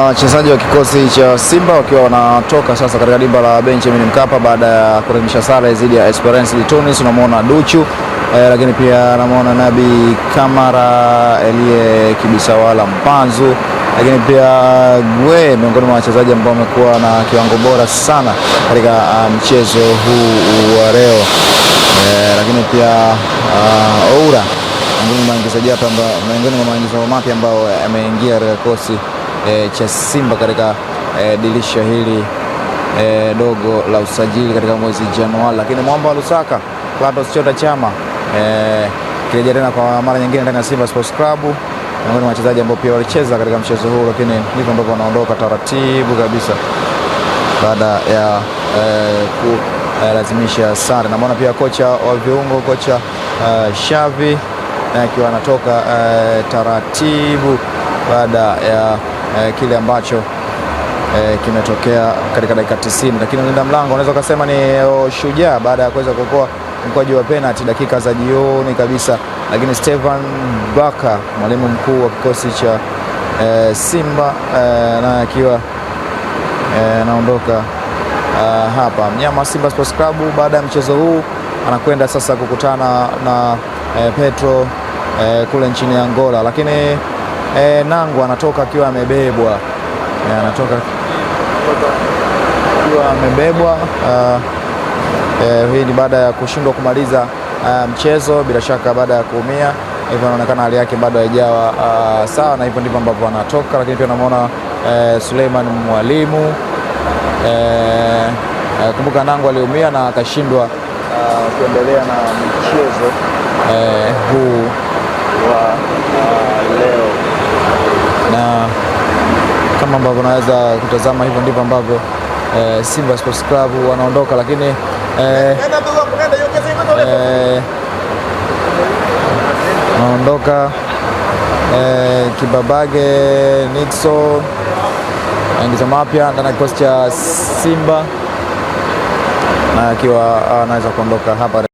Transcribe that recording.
wachezaji wa kikosi cha Simba wakiwa wanatoka sasa katika dimba la Benjamin Mkapa baada ya kurejesha sare dhidi ya Esperance de Tunis. Unamwona Duchu lakini pia namuona Nabi Kamara, Elie Kibisawala Mpanzu, lakini pia Gwe, miongoni mwa wachezaji ambao wamekuwa na kiwango bora sana katika mchezo huu wa leo. Lakini pia Oura miongoni mwa maingizo mapya ambao ameingia katika kikosi cha Simba katika dirisha hili dogo la usajili katika mwezi Januari. Lakini mwamba wa Lusaka Clatous Chota Chama kirejea tena kwa mara nyingine ndani ya Simba Sports Club, miongoni mwa wachezaji ambao pia walicheza katika mchezo huu, lakini ndivyo ambavyo wanaondoka taratibu kabisa baada ya kulazimisha sare. Namuona pia kocha wa viungo, kocha Shavi akiwa anatoka taratibu baada ya kile ambacho kimetokea katika dakika 90. Lakini mlinda mlango unaweza kusema ni Shujaa baada ya kuweza kuokoa mkwaju wa penalty dakika za jioni kabisa. Lakini Steven Baka, mwalimu mkuu wa kikosi cha Simba, naye akiwa anaondoka hapa. Mnyama Simba Sports Club baada ya mchezo huu anakwenda sasa kukutana na Petro kule nchini Angola. Lakini Nangu anatoka akiwa amebebwa, hii ni baada ya kushindwa kumaliza mchezo, bila shaka baada ya kuumia, hivyo anaonekana hali yake bado haijawa sawa, na hivyo ndivyo ambavyo anatoka. Lakini pia namuona Suleiman Mwalimu, kumbuka Nangu aliumia na akashindwa kuendelea na mchezo huu wa leo, na kama ambavyo unaweza kutazama, hivyo ndivyo ambavyo Simba Sports Club wanaondoka. Lakini wanaondoka Kibabage Nixon aingiza mapya ndani ya kikosi cha Simba, na akiwa anaweza kuondoka hapa